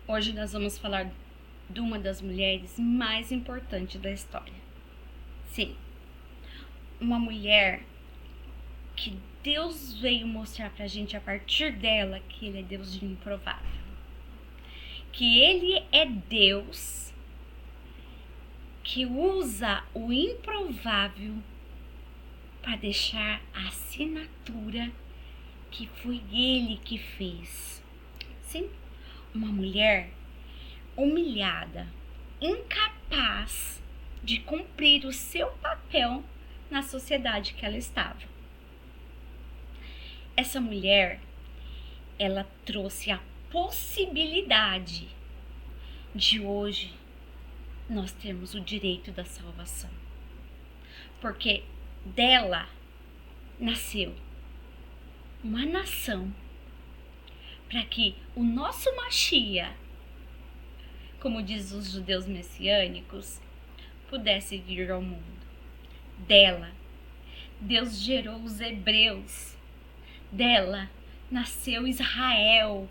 Hoje nós vamos falar de uma das mulheres mais importantes da história. Sim, uma mulher que Deus veio mostrar pra gente a partir dela que Ele é Deus de improvável. Que Ele é Deus que usa o improvável para deixar a assinatura que foi Ele que fez. Sim, uma mulher humilhada, incapaz de cumprir o seu papel na sociedade que ela estava. Essa mulher, ela trouxe a possibilidade de hoje nós termos o direito da salvação. Porque dela nasceu uma nação para que o nosso Machia, como diz os judeus messiânicos, pudesse vir ao mundo. Dela, Deus gerou os hebreus. Dela, nasceu Israel.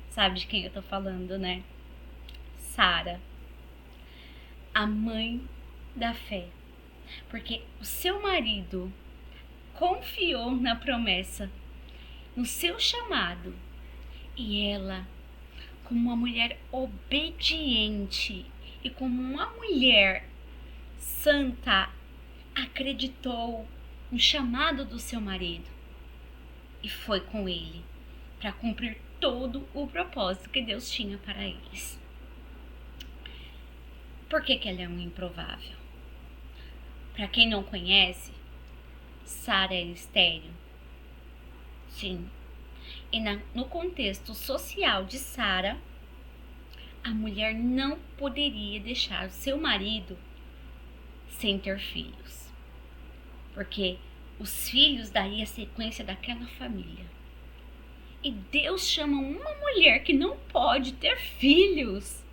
Sabe de quem eu tô falando, né? Sara, a mãe da fé. Porque o seu marido confiou na promessa, no seu chamado. E ela, como uma mulher obediente e como uma mulher santa, acreditou no chamado do seu marido e foi com ele para cumprir todo o propósito que Deus tinha para eles. Por que ela é um improvável? Para quem não conhece, Sara era estéril. Sim. E no contexto social de Sara, a mulher não poderia deixar o seu marido sem ter filhos. Porque os filhos daria a sequência daquela família. E Deus chama uma mulher que não pode ter filhos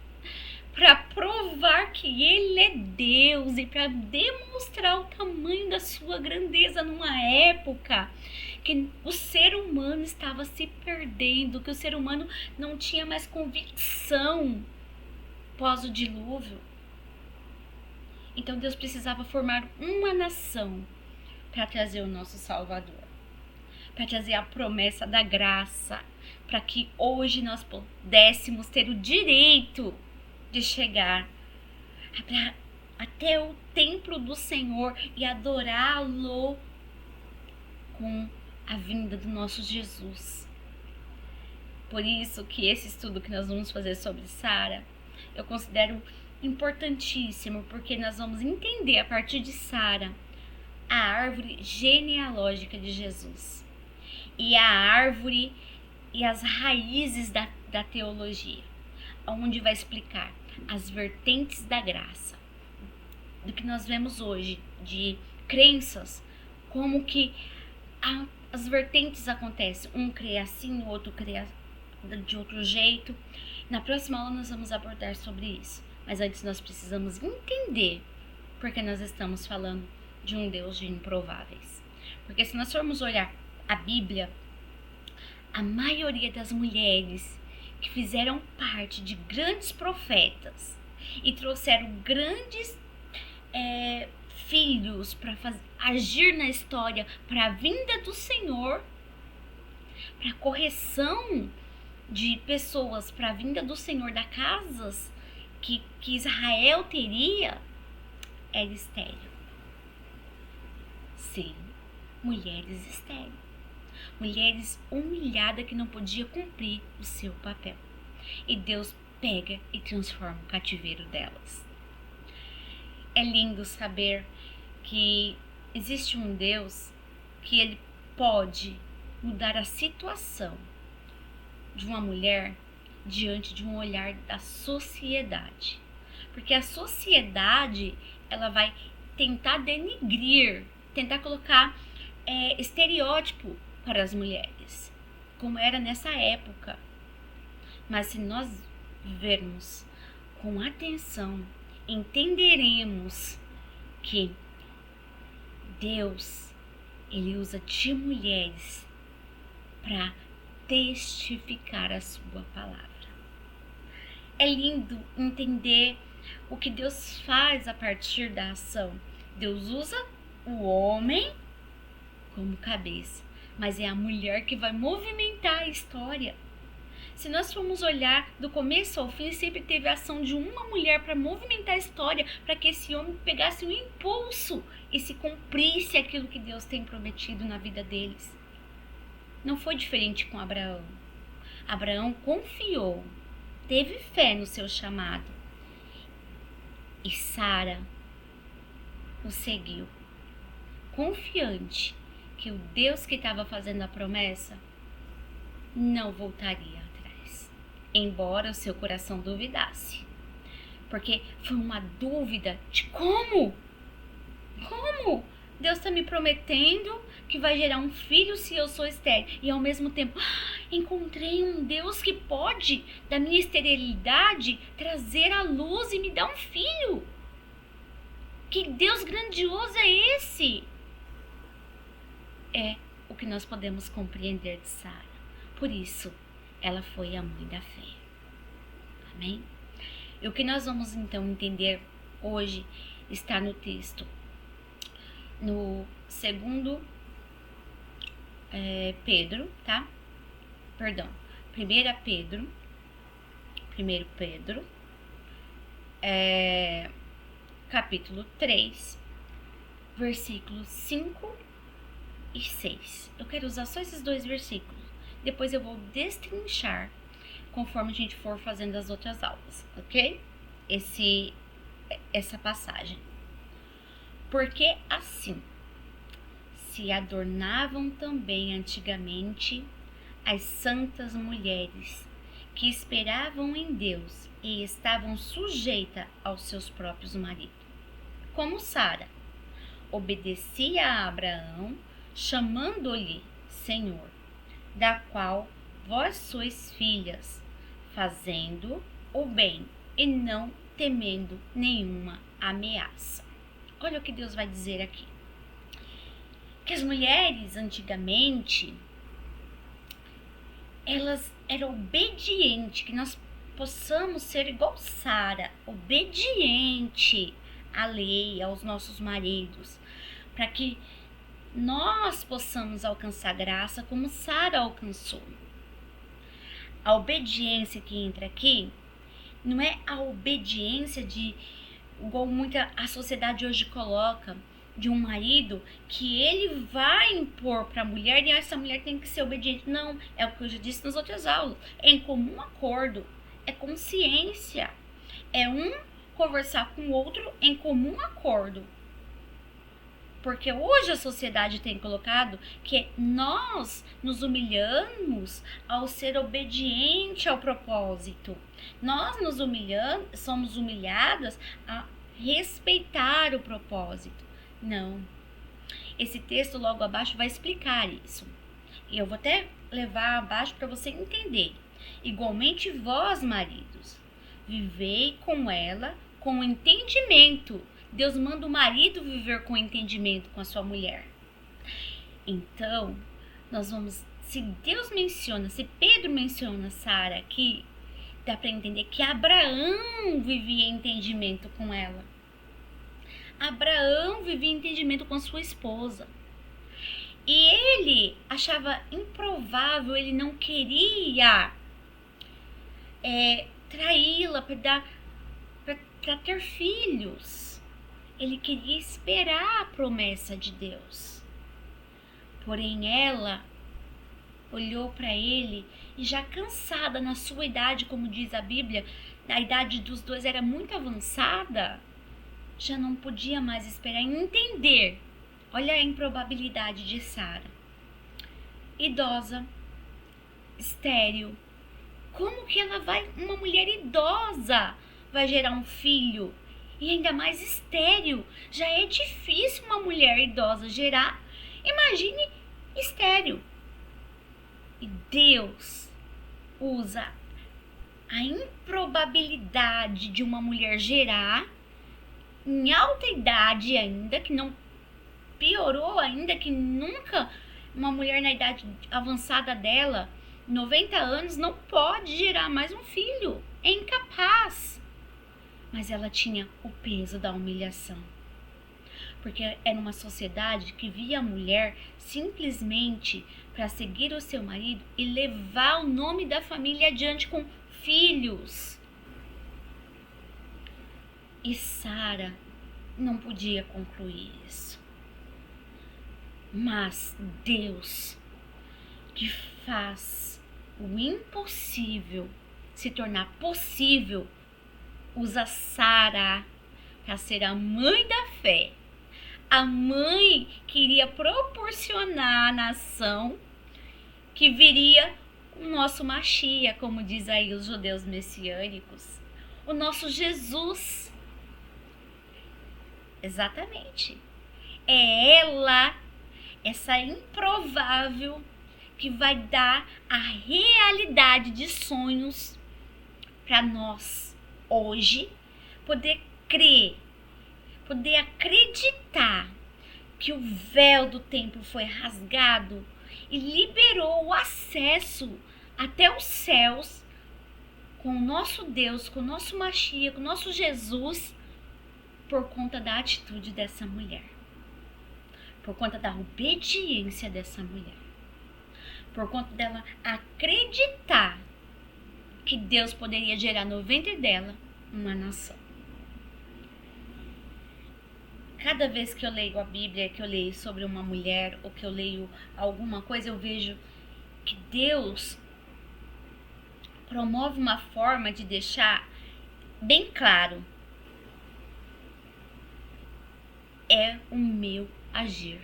para provar que Ele é Deus e para demonstrar o tamanho da sua grandeza numa época que o ser humano estava se perdendo, que o ser humano não tinha mais convicção pós o dilúvio. Então Deus precisava formar uma nação para trazer o nosso Salvador, para trazer a promessa da graça, para que hoje nós pudéssemos ter o direito de chegar até o templo do Senhor e adorá-lo com a vinda do nosso Jesus. Por isso que esse estudo que nós vamos fazer sobre Sara, eu considero importantíssimo, porque nós vamos entender a partir de Sara a árvore genealógica de Jesus e a árvore e as raízes da teologia, onde vai explicar as vertentes da graça, do que nós vemos hoje, de crenças, como que as vertentes acontecem, um crê assim, o outro crê de outro jeito. Na próxima aula nós vamos abordar sobre isso, mas antes nós precisamos entender porque nós estamos falando de um Deus de improváveis. Porque se nós formos olhar a Bíblia, a maioria das mulheres que fizeram parte de grandes profetas e trouxeram grandes filhos para agir na história, para a vinda do Senhor, para a correção de pessoas, para a vinda do Senhor das casas que Israel teria, era estéril. Sim, mulheres estéreis. Mulheres humilhadas que não podiam cumprir o seu papel. E Deus pega e transforma o cativeiro delas. É lindo saber que existe um Deus que Ele pode mudar a situação de uma mulher diante de um olhar da sociedade. Porque a sociedade, ela vai tentar denigrir, tentar colocar estereótipo para as mulheres, como era nessa época. Mas se nós vermos com atenção, entenderemos que Deus, Ele usa de mulheres para testificar a sua palavra. É lindo entender o que Deus faz a partir da ação. Deus usa o homem como cabeça, mas é a mulher que vai movimentar a história. Se nós formos olhar do começo ao fim, sempre teve a ação de uma mulher para movimentar a história, para que esse homem pegasse um impulso e se cumprisse aquilo que Deus tem prometido na vida deles. Não foi diferente com Abraão. Abraão confiou, teve fé no seu chamado. E Sara o seguiu, confiante que o Deus que estava fazendo a promessa não voltaria atrás, embora o seu coração duvidasse. Porque foi uma dúvida de como? Deus está me prometendo que vai gerar um filho se eu sou estéril. E ao mesmo tempo, encontrei um Deus que pode, da minha esterilidade, trazer a luz e me dar um filho. Que Deus grandioso é esse? É o que nós podemos compreender de Sara. Por isso, ela foi a mãe da fé. Amém? E o que nós vamos então entender hoje está no texto. No segundo Pedro, tá? Perdão. 1 Pedro, capítulo 3, versículos 5 e 6. Eu quero usar só esses dois versículos. Depois eu vou destrinchar conforme a gente for fazendo as outras aulas, ok? Essa passagem. Porque assim se adornavam também antigamente as santas mulheres que esperavam em Deus e estavam sujeitas aos seus próprios maridos. Como Sara obedecia a Abraão, chamando-lhe Senhor, da qual vós sois filhas, fazendo o bem e não temendo nenhuma ameaça. Olha o que Deus vai dizer aqui. Que as mulheres antigamente, elas eram obedientes, que nós possamos ser igual Sara, obediente à lei, aos nossos maridos, para que nós possamos alcançar graça como Sara alcançou. A obediência que entra aqui não é a obediência de, igual muita a sociedade hoje coloca, de um marido que ele vai impor para a mulher e essa mulher tem que ser obediente. Não, é o que eu já disse nas outras aulas. É em comum acordo, é consciência, é um conversar com o outro em comum acordo. Porque hoje a sociedade tem colocado que nós nos humilhamos ao ser obediente ao propósito. Nós nos humilhamos, somos humilhadas a respeitar o propósito. Não. Esse texto logo abaixo vai explicar isso. E eu vou até levar abaixo para você entender. Igualmente vós, maridos, vivei com ela com entendimento. Deus manda o marido viver com entendimento com a sua mulher. Então, nós vamos, se Deus menciona, se Pedro menciona Sara aqui, dá para entender que Abraão vivia em entendimento com ela. Abraão vivia em entendimento com a sua esposa. E ele achava improvável, ele não queria traí-la para ter filhos. Ele queria esperar a promessa de Deus. Porém, ela olhou para ele e já cansada na sua idade, como diz a Bíblia, a idade dos dois era muito avançada, já não podia mais esperar e entender. Olha a improbabilidade de Sara. Idosa, estéril. Como que uma mulher idosa vai gerar um filho? E ainda mais estéril. Já é difícil uma mulher idosa gerar. Imagine estéril. E Deus usa a improbabilidade de uma mulher gerar em alta idade ainda, que não piorou ainda, que nunca uma mulher na idade avançada dela, 90 anos, não pode gerar mais um filho. é incapaz. Mas ela tinha o peso da humilhação. Porque era uma sociedade que via a mulher simplesmente para seguir o seu marido e levar o nome da família adiante com filhos. E Sara não podia concluir isso. Mas Deus, que faz o impossível se tornar possível, usa Sara para ser a mãe da fé. A mãe que iria proporcionar a nação que viria o nosso Mashiach, como diz aí os judeus messiânicos, o nosso Jesus. Exatamente. É ela, essa improvável, que vai dar a realidade de sonhos para nós hoje poder crer, poder acreditar que o véu do templo foi rasgado e liberou o acesso até os céus com o nosso Deus, com o nosso Mashiach, com o nosso Jesus, por conta da atitude dessa mulher, por conta da obediência dessa mulher, por conta dela acreditar que Deus poderia gerar no ventre dela uma nação. Cada vez que eu leio a Bíblia, que eu leio sobre uma mulher, ou que eu leio alguma coisa, eu vejo que Deus promove uma forma de deixar bem claro: é o meu agir.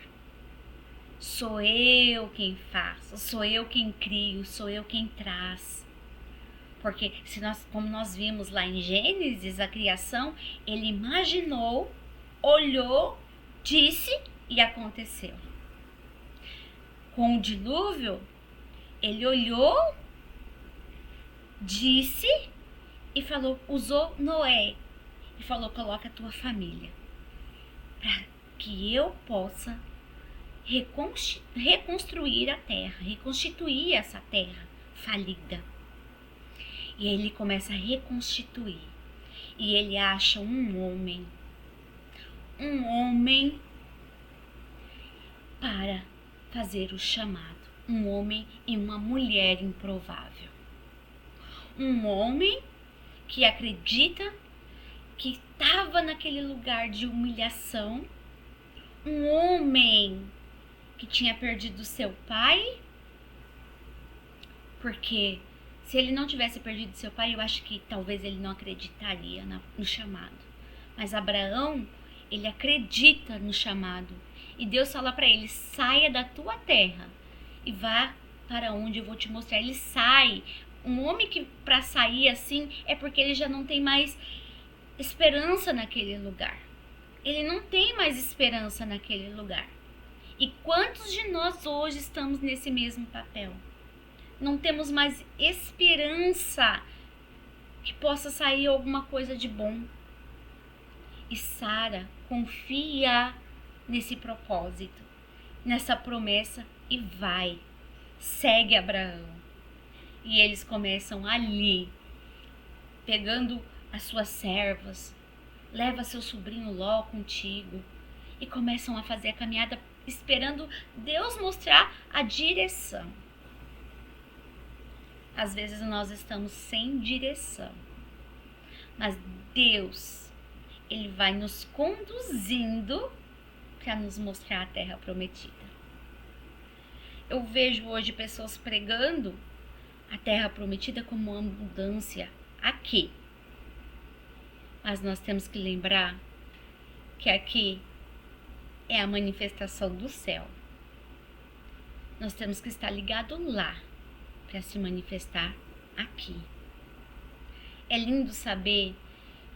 Sou eu quem faço, sou eu quem crio, sou eu quem traz. Porque como nós vimos lá em Gênesis, a criação, ele imaginou, olhou, disse e aconteceu. Com o dilúvio, ele olhou, disse e falou, usou Noé e falou: coloca a tua família para que eu possa reconstruir a terra, reconstituir essa terra falida. E ele começa a reconstituir. E ele acha um homem para fazer o chamado. Um homem e uma mulher improvável. Um homem que acredita que estava naquele lugar de humilhação. Um homem que tinha perdido seu pai. Porque se ele não tivesse perdido seu pai, eu acho que talvez ele não acreditaria no chamado. Mas Abraão, ele acredita no chamado. E Deus fala para ele: saia da tua terra e vá para onde eu vou te mostrar. Ele sai. Um homem que para sair assim é porque ele já não tem mais esperança naquele lugar. Ele não tem mais esperança naquele lugar. E quantos de nós hoje estamos nesse mesmo papel? Não temos mais esperança que possa sair alguma coisa de bom. E Sara confia nesse propósito, nessa promessa e vai. Segue Abraão. E eles começam ali, pegando as suas servas, leva seu sobrinho Ló contigo e começam a fazer a caminhada esperando Deus mostrar a direção. Às vezes nós estamos sem direção, mas Deus, ele vai nos conduzindo para nos mostrar a terra prometida. Eu vejo hoje pessoas pregando a terra prometida como uma abundância aqui. Mas nós temos que lembrar que aqui é a manifestação do céu. Nós temos que estar ligados lá para se manifestar aqui. É lindo saber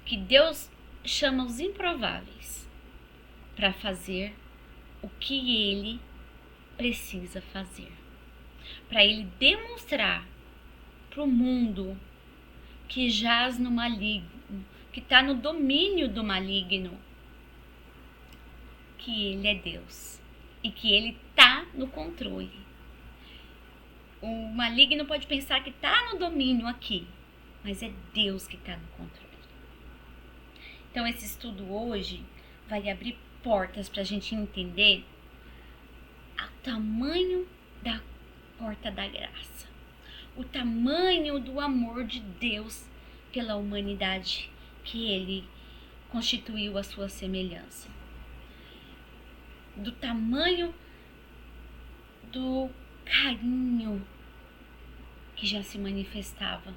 que Deus chama os improváveis para fazer o que Ele precisa fazer. Para Ele demonstrar para o mundo que jaz no maligno, que está no domínio do maligno, que Ele é Deus e que Ele está no controle. O maligno pode pensar que está no domínio aqui, mas é Deus que está no controle. Então esse estudo hoje vai abrir portas para a gente entender o tamanho da porta da graça, o tamanho do amor de Deus pela humanidade que Ele constituiu a sua semelhança, do tamanho do carinho que já se manifestava,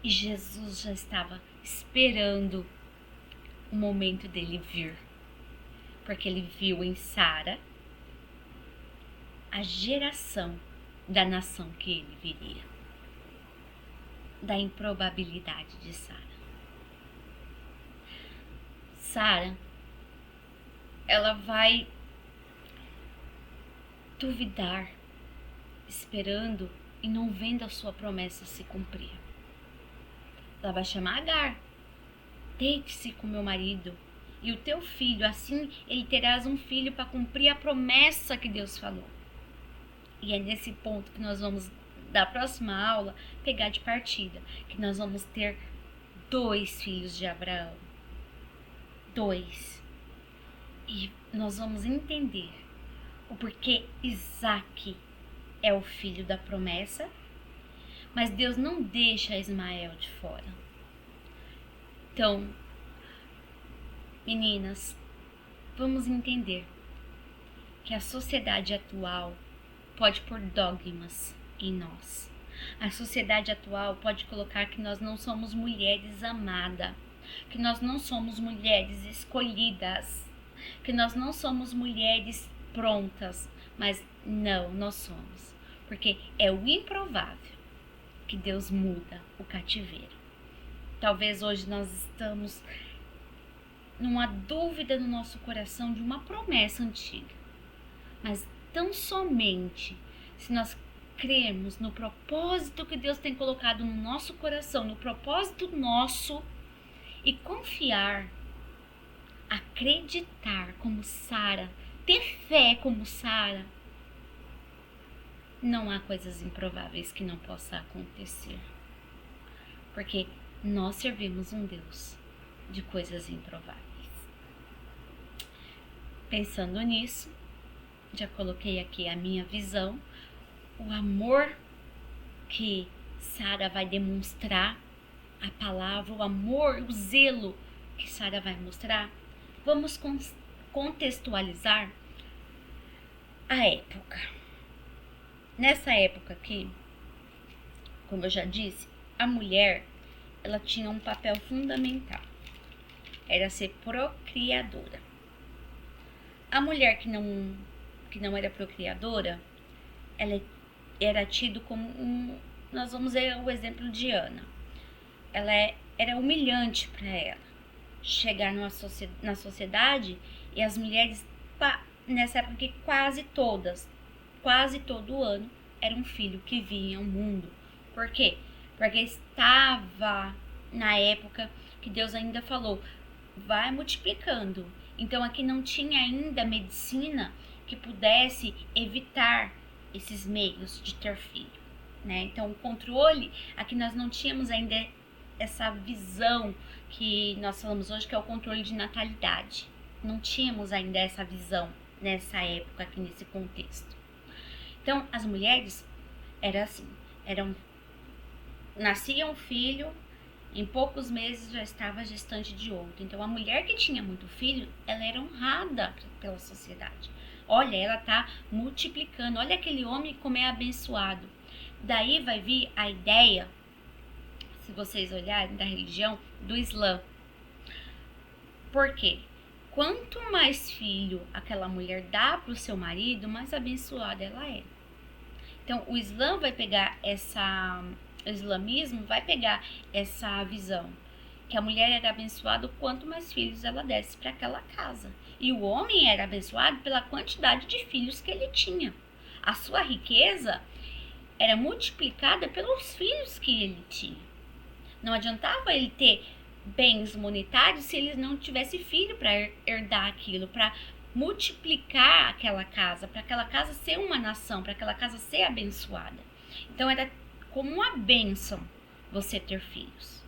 e Jesus já estava esperando o momento dele vir, porque ele viu em Sara a geração da nação que ele viria, da improbabilidade de Sara. Sara, ela vai duvidar, esperando e não vendo a sua promessa se cumprir. Ela vai chamar Agar: deite-se com meu marido e o teu filho, assim ele terás um filho para cumprir a promessa que Deus falou. E é nesse ponto que nós vamos, da próxima aula, pegar de partida, que nós vamos ter 2 filhos de Abraão. 2. E nós vamos entender o porquê Isaque é o filho da promessa, mas Deus não deixa Ismael de fora. Então, meninas, vamos entender que a sociedade atual pode pôr dogmas em nós. A sociedade atual pode colocar que nós não somos mulheres amadas, que nós não somos mulheres escolhidas, que nós não somos mulheres prontas, mas não, nós somos, porque é o improvável que Deus muda o cativeiro. Talvez hoje nós estamos numa dúvida no nosso coração de uma promessa antiga, mas tão somente se nós crermos no propósito que Deus tem colocado no nosso coração, no propósito nosso, e confiar, acreditar como Sara, ter fé como Sara, não há coisas improváveis que não possam acontecer, porque nós servimos um Deus de coisas improváveis. Pensando nisso, já coloquei aqui a minha visão, o amor que Sara vai demonstrar, a palavra, o amor, o zelo que Sara vai mostrar. Vamos contextualizar a época. Nessa época aqui, como eu já disse, a mulher, ela tinha um papel fundamental, era ser procriadora. A mulher que não era procriadora, ela era tido como nós vamos ver o exemplo de Ana. Era humilhante para ela chegar na sociedade, e as mulheres nessa época que quase todo ano era um filho que vinha ao mundo. Por quê? Porque estava na época que Deus ainda falou, vai multiplicando. Então aqui não tinha ainda medicina que pudesse evitar esses meios de ter filho, né? Então o controle, aqui nós não tínhamos ainda essa visão que nós falamos hoje, que é o controle de natalidade. Não tínhamos ainda essa visão nessa época, aqui nesse contexto. Então as mulheres era assim, nascia um filho, em poucos meses já estava gestante de outro. Então a mulher que tinha muito filho, ela era honrada pela sociedade. Olha, ela tá multiplicando, olha aquele homem como é abençoado. Daí vai vir a ideia, se vocês olharem, da religião do Islã. Por quê? Quanto mais filho aquela mulher dá para o seu marido, mais abençoada ela é. Então o Islã vai pegar o islamismo vai pegar essa visão, que a mulher era abençoada quanto mais filhos ela desse para aquela casa. E o homem era abençoado pela quantidade de filhos que ele tinha. A sua riqueza era multiplicada pelos filhos que ele tinha. Não adiantava ele ter bens monetários se ele não tivesse filho para herdar aquilo, para multiplicar aquela casa, para aquela casa ser uma nação, para aquela casa ser abençoada. Então era como uma bênção você ter filhos.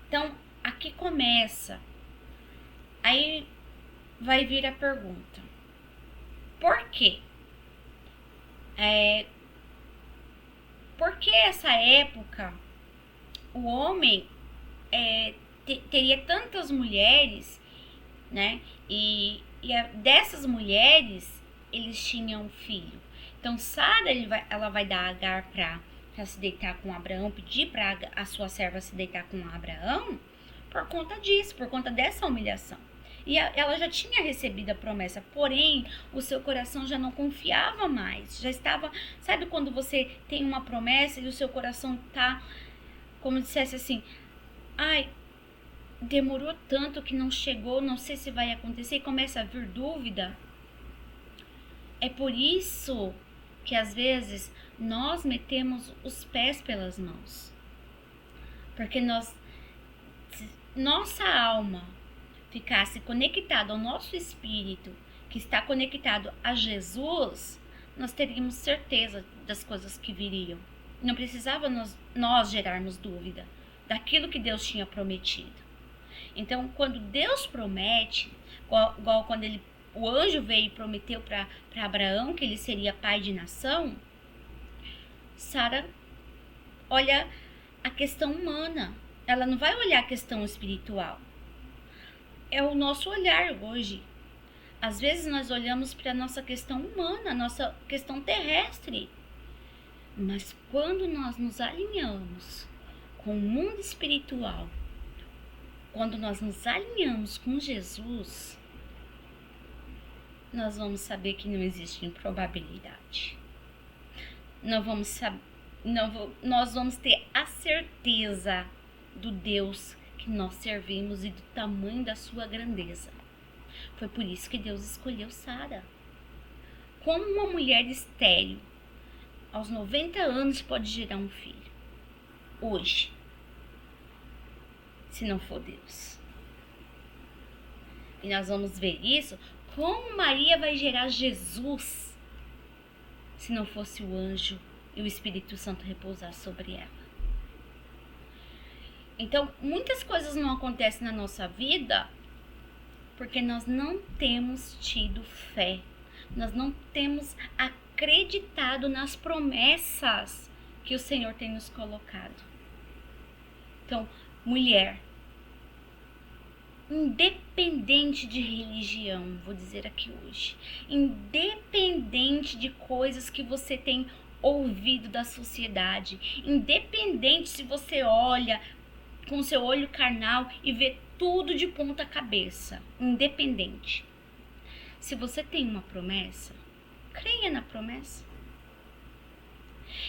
Então, aqui começa. Aí vai vir a pergunta: por quê? Por que essa época o homem teria tantas mulheres, né? E dessas mulheres eles tinham filho. Então Sara ela vai dar Agar para se deitar com Abraão, pedir para a sua serva se deitar com Abraão por conta disso, por conta dessa humilhação. E ela já tinha recebido a promessa, porém o seu coração já não confiava mais. Já estava, sabe quando você tem uma promessa e o seu coração tá, como dissesse assim, ai, demorou tanto que não chegou, não sei se vai acontecer, e começa a vir dúvida. É por isso que às vezes nós metemos os pés pelas mãos. Porque nossa alma ficasse conectada ao nosso espírito, que está conectado a Jesus, nós teríamos certeza das coisas que viriam. Não precisava nós gerarmos dúvida daquilo que Deus tinha prometido. Então, quando Deus promete, igual quando o anjo veio e prometeu para Abraão que ele seria pai de nação, Sara olha a questão humana. Ela não vai olhar a questão espiritual. É o nosso olhar hoje. Às vezes nós olhamos para a nossa questão humana, a nossa questão terrestre. Mas quando nós nos alinhamos com o mundo espiritual, quando nós nos alinhamos com Jesus, nós vamos saber que não existe improbabilidade. Nós vamos ter a certeza do Deus que nós servimos e do tamanho da sua grandeza. Foi por isso que Deus escolheu Sara. Como uma mulher estéril, aos 90 anos, pode gerar um filho? Hoje, se não for Deus. E nós vamos ver isso, como Maria vai gerar Jesus, se não fosse o anjo e o Espírito Santo repousar sobre ela. Então, muitas coisas não acontecem na nossa vida porque nós não temos tido fé. Nós não temos acreditado nas promessas que o Senhor tem nos colocado. Então, mulher, independente de religião, vou dizer aqui hoje, independente de coisas que você tem ouvido da sociedade, independente se você olha com seu olho carnal e vê tudo de ponta cabeça, independente. Se você tem uma promessa, creia na promessa.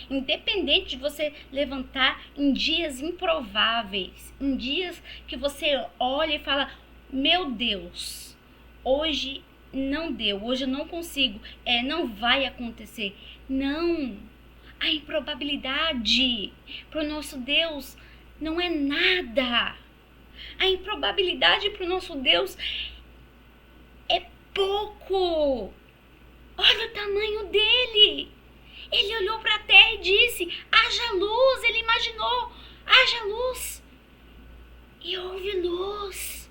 Independente de você levantar em dias improváveis, em dias que você olha e fala, meu Deus, hoje não deu, hoje eu não consigo, não vai acontecer. Não, a improbabilidade para o nosso Deus não é nada. A improbabilidade para o nosso Deus é pouco. Olha o tamanho dele. Ele olhou para a terra e disse, haja luz. Ele imaginou, haja luz. E houve luz.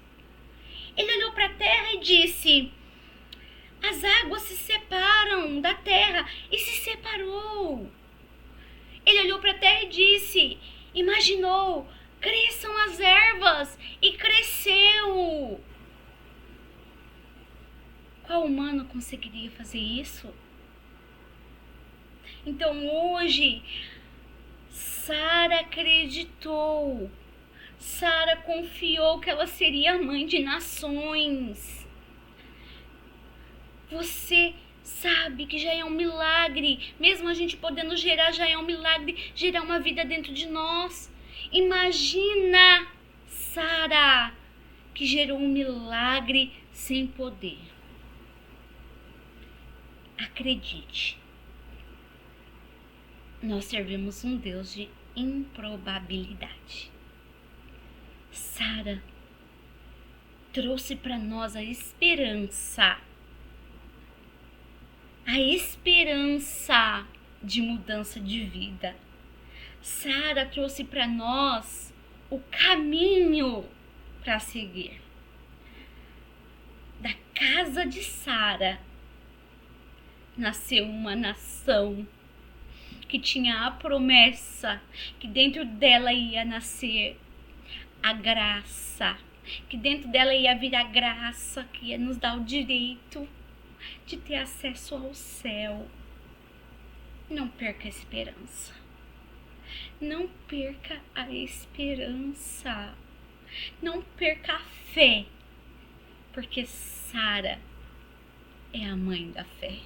Ele olhou para a terra e disse, as águas se separam da terra, e se separou. Ele olhou para a terra e disse, imaginou, cresçam as ervas, e cresceu. Qual humano conseguiria fazer isso? Então hoje, Sara acreditou. Sara confiou que ela seria mãe de nações. Você sabe que já é um milagre, mesmo a gente podendo gerar, já é um milagre gerar uma vida dentro de nós. Imagina Sara, que gerou um milagre sem poder. Acredite, nós servimos um Deus de improbabilidade. Sara trouxe para nós a esperança de mudança de vida. Sara trouxe para nós o caminho para seguir. Da casa de Sara nasceu uma nação que tinha a promessa que dentro dela ia nascer a graça, que dentro dela ia vir a graça que ia nos dar o direito de ter acesso ao céu. Não perca a esperança. Não perca a esperança. Não perca a fé, porque Sara é a mãe da fé.